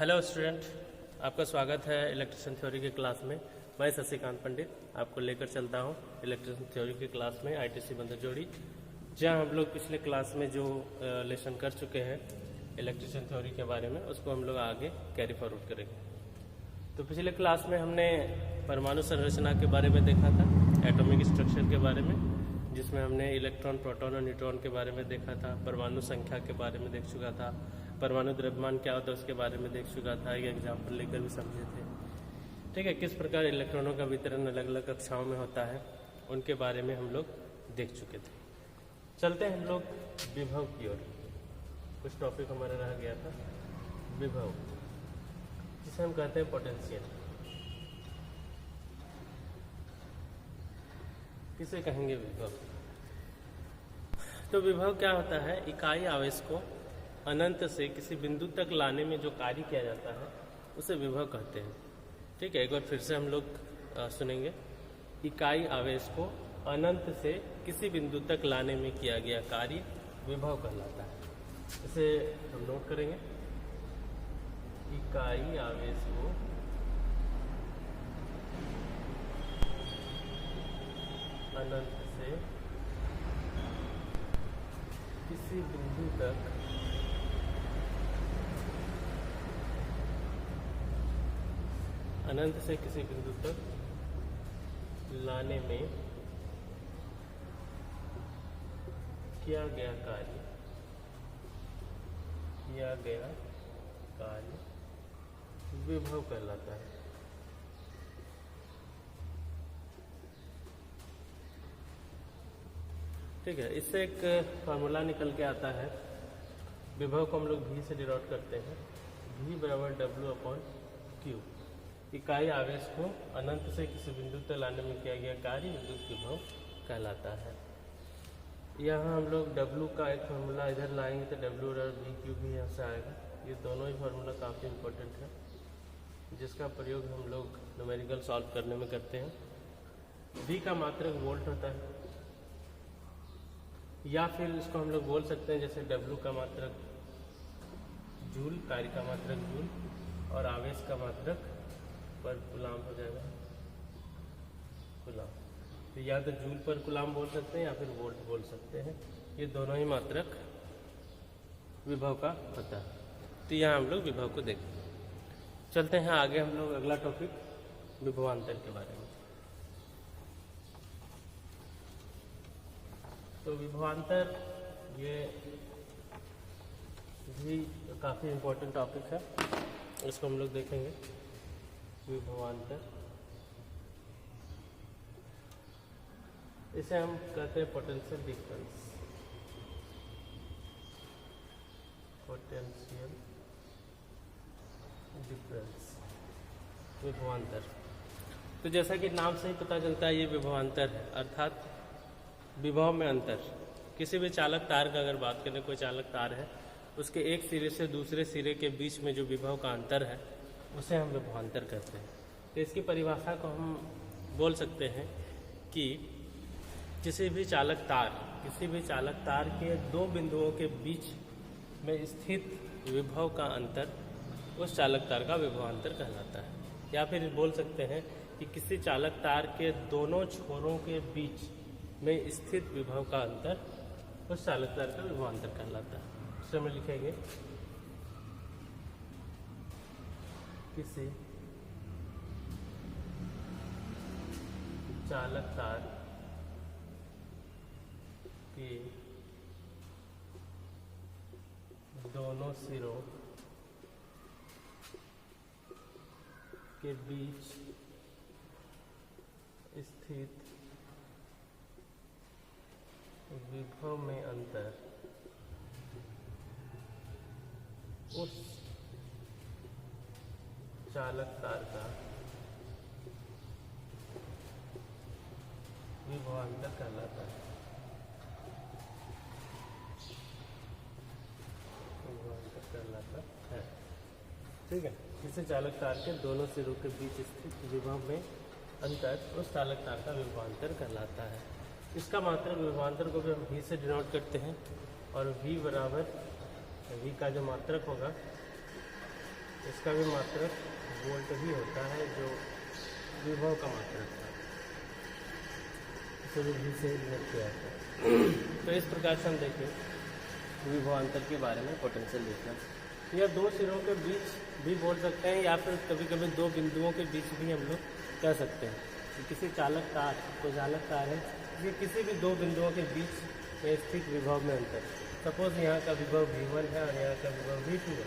Hello student, आपका स्वागत है इलेक्ट्रिशियन थ्योरी की क्लास में। मैं शशिकांत पंडित आपको लेकर चलता हूं इलेक्ट्रिशियन थ्योरी की क्लास में आईटीसी बंदरजोड़ी, जहां हम लोग पिछले क्लास में जो लेसन कर चुके हैं इलेक्ट्रिशियन थ्योरी के बारे में, उसको हम लोग आगे कैरी फॉरवर्ड करेंगे। तो पिछले क्लास में हमने परमाणु संरचना के बारे में देखा था, एटॉमिक स्ट्रक्चर के बारे में, जिसमें हमने इलेक्ट्रॉन, प्रोटॉन और न्यूट्रॉन के बारे में देखा था, परमाणु संख्या के बारे में देख चुका था, परमाणु द्रव्यमान क्या होता है उसके बारे में देख चुका था, एक एग्जाम्पल लेकर भी समझे थे। ठीक है, किस प्रकार इलेक्ट्रॉनों का वितरण अलग अलग कक्षाओं में होता है उनके बारे में हम लोग देख चुके थे। चलते हैं हम लोग विभव की ओर। कुछ टॉपिक हमारा रह गया था, विभव, जिसे हम कहते हैं पोटेंशियल। किसे कहेंगे विभव? तो विभव क्या होता है? इकाई आवेश को अनंत से किसी बिंदु तक लाने में जो कार्य किया जाता है उसे विभव कहते हैं। ठीक है, एक बार फिर से हम लोग सुनेंगे। इकाई आवेश को अनंत से किसी बिंदु तक लाने में किया गया कार्य विभव कहलाता है। इसे हम नोट करेंगे। इकाई आवेश को अनंत से किसी बिंदु तक अनंत से किसी बिंदु तक लाने में किया गया कार्य विभव कहलाता है। ठीक है, इससे एक फार्मूला निकल के आता है। विभव को हम लोग V से डिनोट करते हैं, V बराबर W/Q। इकाई आवेश को अनंत से किसी बिंदु तक लाने में किया गया कार्य विद्युत विभव कहलाता है। यहाँ हम लोग W का एक फार्मूला इधर लाएंगे तो W और VQ भी यहाँ से आएगा। ये दोनों ही फार्मूला काफ़ी इम्पोर्टेंट है, जिसका प्रयोग हम लोग न्यूमेरिकल सॉल्व करने में करते हैं। V का मात्रक वोल्ट होता है, या फिर इसको हम लोग बोल सकते हैं जैसे W का मात्रक जूल, कार्य का मात्रक जूल और आवेश का मात्रक पर कूलाम हो जाएगा, कूलाम। तो या तो जूल पर कूलाम बोल सकते हैं या फिर वोल्ट बोल सकते हैं। ये दोनों ही मात्रक विभव का होता है। तो यहाँ हम लोग विभव को देखें। चलते हैं आगे, हम लोग अगला टॉपिक विभवांतर के बारे में। तो विभवांतर ये भी काफ़ी इम्पोर्टेंट टॉपिक है, इसको हम लोग देखेंगे। विभवांतर, इसे हम कहते हैं पोटेंशियल डिफरेंस। पोटेंशियल डिफरेंस, विभवांतर। तो जैसा कि नाम से ही पता चलता है ये विभवांतर है, अर्थात विभव में अंतर। किसी भी चालक तार का अगर बात करें, कोई चालक तार है, उसके एक सिरे से दूसरे सिरे के बीच में जो विभव का अंतर है उसे हम विभवांतर कहते हैं। तो इसकी परिभाषा को हम बोल सकते हैं कि किसी भी चालक तार के दो बिंदुओं के बीच में स्थित विभव का अंतर उस चालक तार का विभवांतर कहलाता है। या फिर बोल सकते हैं कि किसी चालक तार के दोनों छोरों के बीच में स्थित विभव का अंतर उस चालक तार का विभवांतर कहलाता है। इसे हम लिखेंगे किसी चालक तार के दोनों सिरों के बीच स्थित विभव में अंतर उस चालक तार का विभवांतर कहलाता है। विभवांतर कहलाता है। ठीक है, किसी चालक तार के दोनों सिरों के बीच स्थित विभव में अंतर उस चालक तार का विभवांतर कहलाता है। इसका मात्रक विभवांतर को भी हम V से डिनोट करते हैं और V बराबर V का जो मात्रक होगा इसका भी मात्रक वोल्ट ही होता है, जो विभव का मात्रक है, इसे भी से नोट किया है। तो इस प्रकार से हम देखें विभवांतर के बारे में, पोटेंशियल डिफरेंस। या दो सिरों के बीच भी बोल सकते हैं, या फिर कभी कभी दो बिंदुओं के बीच भी हम लोग कह सकते हैं कि किसी चालक तार, कोई चालक तार है, ये किसी भी दो बिंदुओं के बीच में स्थित विभव में अंतर, सपोज यहाँ का विभव V1 है और यहाँ का विभव V2 है,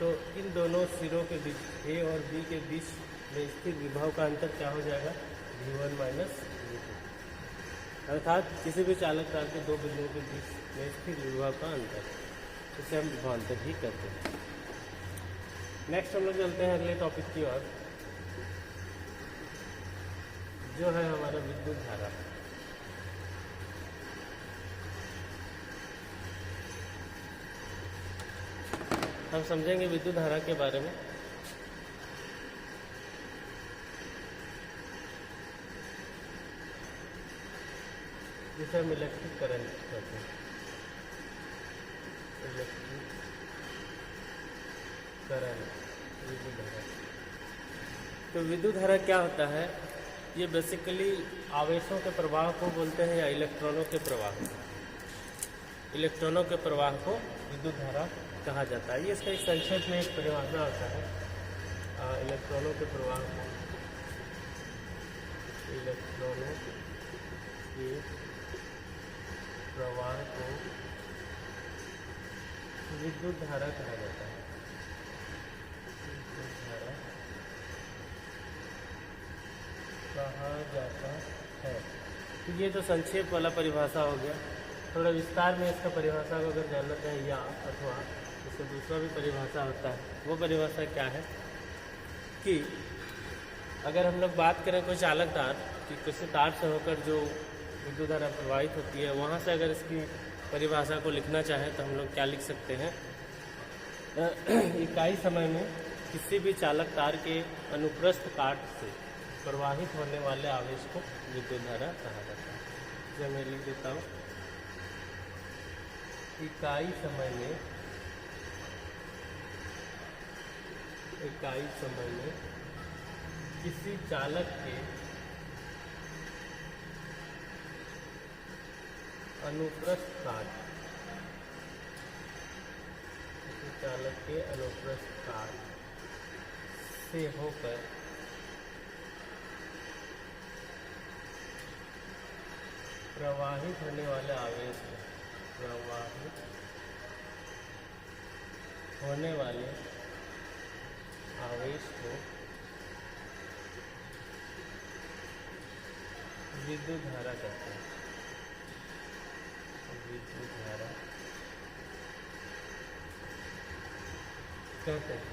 तो इन दोनों सिरों के बीच A और B के बीच में स्थित विभव का अंतर क्या हो जाएगा, V1 माइनस V2। अर्थात किसी भी चालक तार के दो बिंदुओं के बीच में स्थित विभव का अंतर, इसे हम विभवांतर ही करते हैं। नेक्स्ट हम लोग चलते हैं अगले टॉपिक की ओर, जो है हमारा विद्युत धारा। हम समझेंगे विद्युत धारा के बारे में। जिसे हम इलेक्ट्रिक करंट कहते हैं, इलेक्ट्रिक करंट, विद्युत धारा। तो विद्युत धारा क्या होता है, ये बेसिकली आवेशों के प्रवाह को बोलते हैं, या इलेक्ट्रॉनों के प्रवाह, इलेक्ट्रॉनों के प्रवाह को विद्युत धारा कहा जाता है। ये इसका एक संक्षेप में एक परिभाषा होता है, इलेक्ट्रॉनों के प्रवाह को, इलेक्ट्रॉनों के प्रवाह को विद्युत धारा कहा जाता है, विद्युत धारा कहा जाता है। तो ये जो संक्षेप वाला परिभाषा हो गया, थोड़ा विस्तार में इसका परिभाषा को अगर जानना चाहें, या अथवा इसका दूसरा भी परिभाषा होता है, वो परिभाषा क्या है कि अगर हम लोग बात करें कोई चालक तार कि किसी तार से होकर जो विद्युत धारा प्रवाहित होती है, वहाँ से अगर इसकी परिभाषा को लिखना चाहें तो हम लोग क्या लिख सकते हैं, इकाई समय में किसी भी चालक तार के अनुप्रस्थ काट से प्रवाहित होने वाले आवेश को विद्युत धारा कहा जाता है। इसे मैं लिख देता हूँ, इकाई समय में, इकाई समय में किसी चालक के अनुप्रस्थ काट, किसी चालक के अनुप्रस्थ काट से होकर प्रवाहित होने वाले आवेश को, प्रवाहित होने वाले आवेश को विद्युत धारा कहते हैं, विद्युत धारा कहते हैं।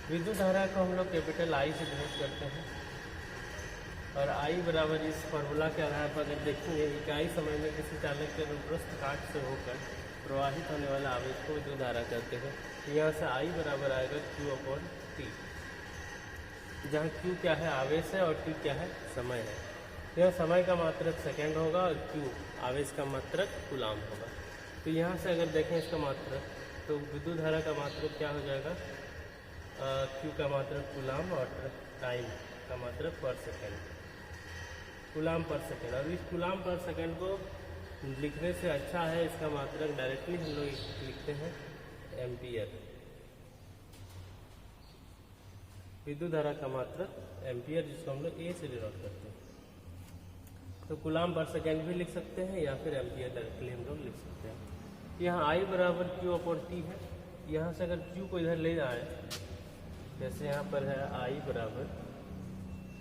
विद्युत धारा को हम लोग कैपिटल I से डिनोट करते हैं, और I बराबर इस फॉर्मूला के आधार पर अगर देखेंगे, इकाई समय में किसी चालक के अनुप्रस्थ काट से होकर प्रवाहित होने वाला आवेश को विद्युत धारा कहते हैं। यहाँ से I बराबर आएगा Q/T, जहाँ Q क्या है, आवेश है, और T क्या है, समय है। यह समय का मात्रक सेकेंड होगा और Q आवेश का मात्रक कूलाम होगा। तो यहाँ से अगर देखें इसका मात्रक, तो विद्युत धारा का मात्रक क्या हो जाएगा, Q का मात्रक कूलाम और टाइम का मात्रक पर सेकेंड, कूलाम पर सेकेंड। और इस कूलाम पर सेकेंड को लिखने से अच्छा है इसका मात्रक डायरेक्टली हम लोग लिखते हैं एम्पियर। विद्युत धारा का मात्रक एम्पियर, जिसको हम लोग A से डिनोट करते हैं। तो कूलाम पर सेकेंड भी लिख सकते हैं, या फिर एम्पियर डायरेक्टली हम लोग लिख सकते हैं। यहाँ I बराबर Q/T है। यहाँ से अगर Q को इधर ले जाए, जैसे यहाँ पर है I बराबर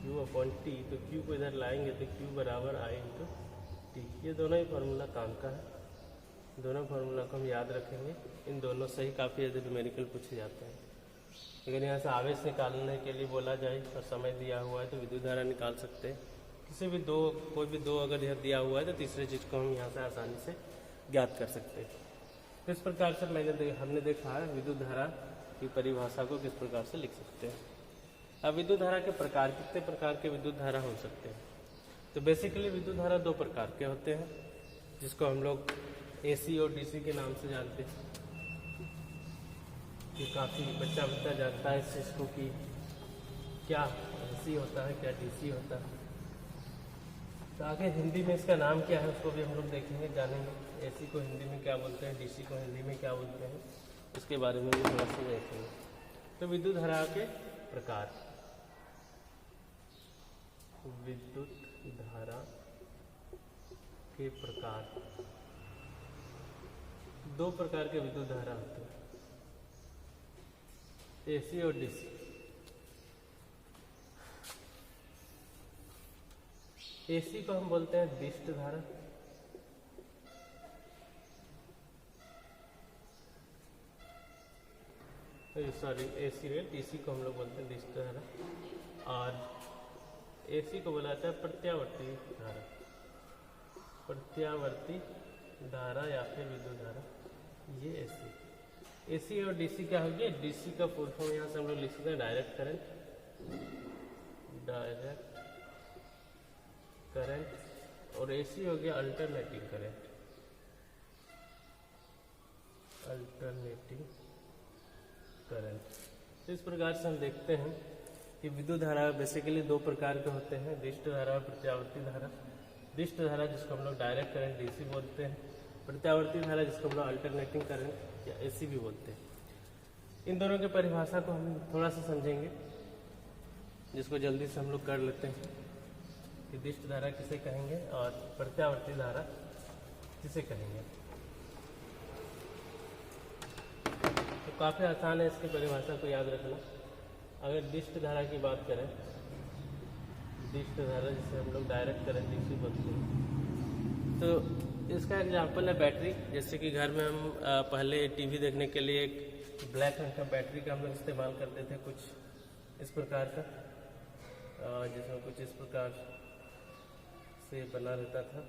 Q/T, तो Q को इधर लाएंगे तो Q बराबर I/T। ये दोनों ही फार्मूला काम का है, दोनों फार्मूला को हम याद रखेंगे। इन दोनों से ही काफ़ी ज़्यादा न्यूमेरिकल पूछे जाते हैं। अगर यहाँ से आवेश निकालने के लिए बोला जाए और समय दिया हुआ है तो विद्युत धारा निकाल सकते हैं। किसी भी दो, कोई भी दो अगर यह दिया हुआ है तो तीसरे चीज़ को हम यहाँ से आसानी से ज्ञात कर सकते हैं। तो इस प्रकार से हमने देखा है विद्युत धारा की परिभाषा को किस प्रकार से लिख सकते हैं। अब विद्युत धारा के प्रकार, कितने प्रकार के विद्युत धारा हो सकते हैं। तो बेसिकली विद्युत धारा दो प्रकार के होते हैं, जिसको हम लोग AC और DC के नाम से जानते हैं। कि काफ़ी बच्चा जानता है इस चीज़ को कि क्या एसी होता है, क्या डीसी होता है। तो आगे हिंदी में इसका नाम क्या है उसको भी हम लोग देखेंगे, जानेंगे। एसी को हिंदी में क्या बोलते हैं, डीसी को हिंदी में क्या बोलते हैं, इसके बारे में भी थोड़ा सा देखेंगे। तो विद्युत धारा के प्रकार, विद्युत धारा के प्रकार, दो प्रकार के विद्युत धारा होते हैं, एसी और डीसी। एसी को हम बोलते हैं दिष्ट धारा, सॉरी एसी में, डीसी को हम लोग बोलते हैं दिष्ट धारा, और एसी को बोला जाता है प्रत्यावर्ती धारा, प्रत्यावर्ती धारा या फिर विद्युत धारा, ये एसी। एसी और डीसी क्या हो गया, डीसी का फुल फॉर्म यहाँ से हम लोग लिख सकते हैं डायरेक्ट करंट, डायरेक्ट करंट, और एसी हो गया अल्टरनेटिंग करंट, अल्टरनेटिंग करंट। तो इस प्रकार से हम देखते हैं कि विद्युत धारा बेसिकली दो प्रकार के होते हैं, दिष्ट धारा और प्रत्यावर्ती धारा। दिष्ट धारा जिसको हम लोग डायरेक्ट करंट डीसी बोलते हैं, प्रत्यावर्ती धारा जिसको हम लोग अल्टरनेटिंग करंट या एसी भी बोलते हैं। इन दोनों की परिभाषा को हम थोड़ा सा समझेंगे, जिसको जल्दी से हम लोग कर लेते हैं कि दिष्ट धारा किसे कहेंगे और प्रत्यावर्ती धारा किसे कहेंगे। तो काफ़ी आसान है इसकी परिभाषा को याद रखना। अगर दिष्ट धारा की बात करें, दिष्ट धारा जिसे हम लोग डायरेक्ट करंट डीसी बोलते हैं, तो इसका एग्जाम्पल है बैटरी। जैसे कि घर में हम पहले टीवी देखने के लिए एक ब्लैक रंग का बैटरी का हम लोग इस्तेमाल करते थे, कुछ इस प्रकार का, जिसमें कुछ इस प्रकार से बना रहता था,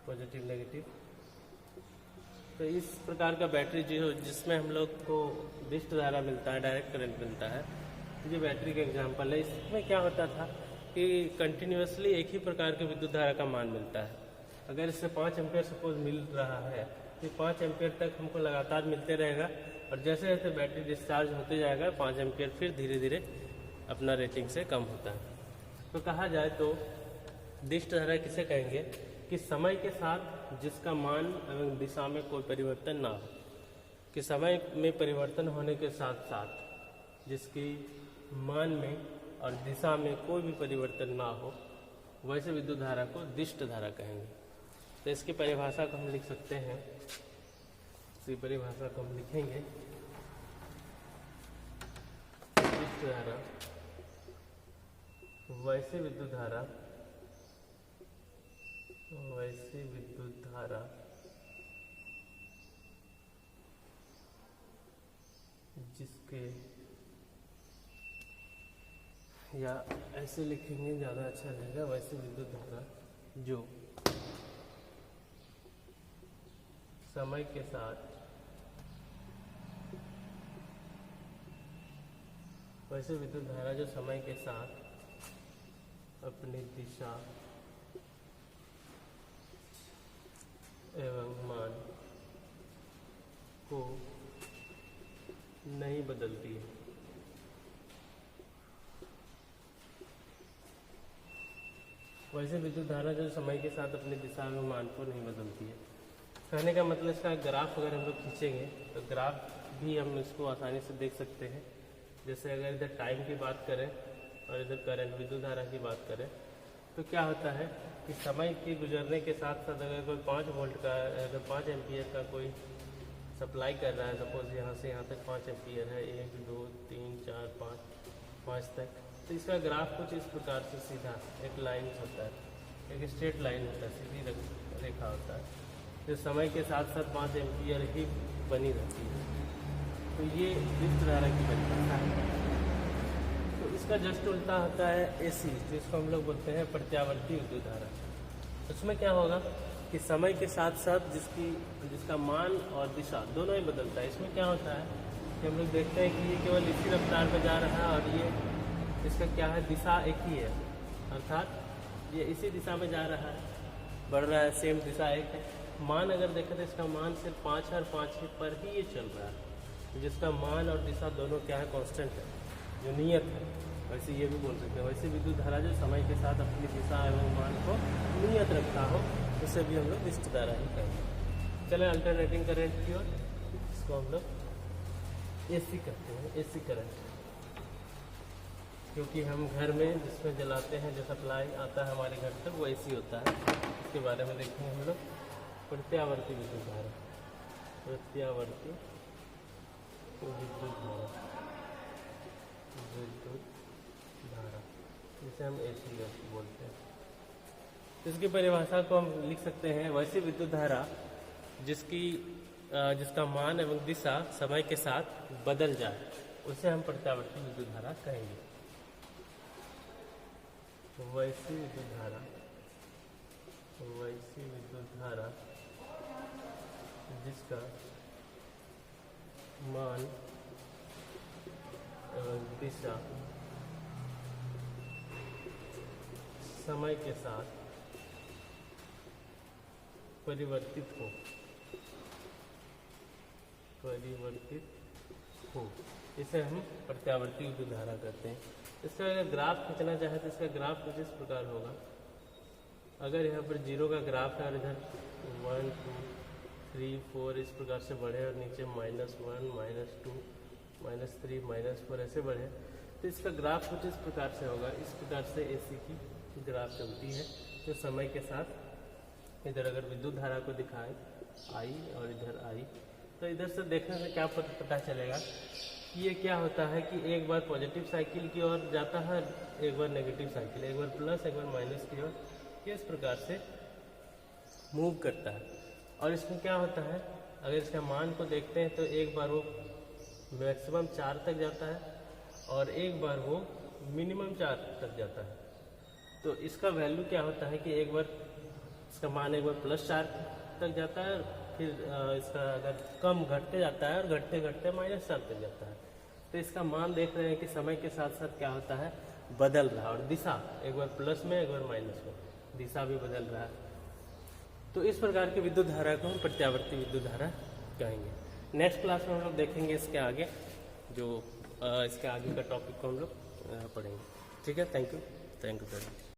पॉजिटिव नेगेटिव। तो इस प्रकार का बैटरी जो जिसमें हम लोग को दिष्ट धारा मिलता है, डायरेक्ट करंट मिलता है, ये बैटरी का एग्जाम्पल है। इसमें क्या होता था कि कंटिन्यूसली एक ही प्रकार के विद्युत धारा का मान मिलता है। अगर इससे 5 एम्पेयर सपोज मिल रहा है तो 5 एम्पेयर तक हमको लगातार मिलते रहेगा, और जैसे जैसे बैटरी डिस्चार्ज होते जाएगा 5 एम्पेयर फिर धीरे धीरे अपना रेटिंग से कम होता है। तो कहा जाए तो दिष्ट धारा किसे कहेंगे कि समय के साथ जिसका मान एवं दिशा में कोई परिवर्तन ना हो, कि समय में परिवर्तन होने के साथ साथ जिसकी मान में और दिशा में कोई भी परिवर्तन ना हो, वैसे विद्युत धारा को दिष्ट धारा कहेंगे। तो इसकी परिभाषा को हम लिख सकते हैं, इसकी परिभाषा को हम लिखेंगे, दिष्ट धारा वैसे विद्युत धारा, वैसे विद्युत धारा जिसके, या ऐसे लिखेंगे ज़्यादा अच्छा रहेगा, वैसे विद्युत धारा जो समय के साथ, वैसे विद्युत धारा जो समय के साथ अपनी दिशा एवं मान को नहीं बदलती है। वैसे विद्युत धारा जो समय के साथ अपनी दिशा एवं मान को नहीं बदलती है। कहने का मतलब इसका ग्राफ अगर हम लोग खींचेंगे तो ग्राफ भी हम इसको आसानी से देख सकते हैं। जैसे अगर इधर टाइम की बात करें और इधर करंट विद्युत धारा की बात करें, तो क्या होता है कि समय के गुजरने के साथ साथ अगर कोई 5 वोल्ट का, अगर 5 एम्पियर का कोई सप्लाई कर रहा है, सपोज यहाँ से यहाँ तक 5 एम्पियर है, 1 2 3 4 5 तक, तो इसका ग्राफ कुछ इस प्रकार से सीधा एक लाइन होता है, एक स्ट्रेट लाइन होता है, सीधी रेखा होता है, जो समय के साथ साथ 5 एम्पियर ही बनी रहती है। तो ये दिष्ट धारा की परिभाषा है। तो इसका जस्ट उल्टा होता है एसी, जिसको हम लोग बोलते हैं प्रत्यावर्ती विद्युत धारा। उसमें क्या होगा कि समय के साथ साथ जिसका मान और दिशा दोनों ही बदलता है। इसमें क्या होता है कि हम लोग देखते हैं कि ये केवल इसी रफ्तार पर जा रहा है और ये इसका क्या है, दिशा एक ही है, अर्थात ये इसी दिशा में जा रहा है, बढ़ रहा है, सेम दिशा एक है। मान अगर देखें तो इसका मान सिर्फ 5 और 5 पर ही ये चल रहा है। जिसका मान और दिशा दोनों क्या है, कांस्टेंट है, जो नियत है। वैसे ये भी बोल सकते हैं, वैसे विद्युत धारा जो समय के साथ अपनी दिशा एवं मान को नियत रखता हो, उसे भी हम लोग विशिष्ट धारा ही कहेंगे। चलें अल्टरनेटिंग करंट की ओर, इसको हम लोग एसी कहते हैं, एसी करंट, क्योंकि हम घर में जिसमें जलाते हैं, जो सप्लाई आता है हमारे घर तक, वो एसी होता है। इसके बारे में देखेंगे हम लोग। प्रत्यावर्ती विद्युत धारा, प्रत्यावर्ती विद्युत धारा, विद्युत धारा जिसे हम एसी बोलते हैं। इसकी परिभाषा को हम लिख सकते हैं, वैसी विद्युत धारा जिसका मान एवं दिशा समय के साथ बदल जाए, उसे हम प्रत्यावर्ती विद्युत धारा कहेंगे। वैसी विद्युत धारा, वैसी विद्युत धारा जिसका मान एवं दिशा समय के साथ परिवर्तित हो, इसे हम प्रत्यावर्ती विद्युत धारा कहते हैं। इसका अगर ग्राफ खींचना चाहे तो इसका ग्राफ कुछ इस प्रकार होगा। अगर यहाँ पर 0 का ग्राफ है और इधर 1 2 3 4 इस प्रकार से बढ़े और नीचे -1 -2 -3 -4 ऐसे बढ़े, तो इसका ग्राफ कुछ इस प्रकार से होगा। इस प्रकार से एसी की ग्राफ चलती है, जो समय के साथ इधर अगर विद्युत धारा को दिखाए I और इधर I, तो इधर से देखने से क्या पता चलेगा कि ये क्या होता है कि एक बार पॉजिटिव साइकिल की ओर जाता है, एक बार नेगेटिव साइकिल, एक बार प्लस एक बार माइनस की ओर, इस प्रकार से मूव करता है। और इसमें क्या होता है, अगर इसका मान को देखते हैं तो एक बार वो मैक्सिमम 4 तक जाता है और एक बार वो मिनिमम 4 तक जाता है। तो इसका वैल्यू क्या होता है कि एक बार इसका मान एक बार +4 तक जाता है, फिर इसका अगर कम घटते जाता है और घटते घटते -4 तक जाता है। तो इसका मान देख रहे हैं कि समय के साथ साथ क्या होता है, बदल रहा है। और दिशा एक बार प्लस में एक बार माइनस में, दिशा भी बदल रहा है। तो इस प्रकार की विद्युत धारा को हम प्रत्यावर्ती विद्युत धारा कहेंगे। नेक्स्ट क्लास में हम लोग देखेंगे इसके आगे, जो इसके आगे का टॉपिक को हम लोग पढ़ेंगे। ठीक है, थैंक यू वेरी मच।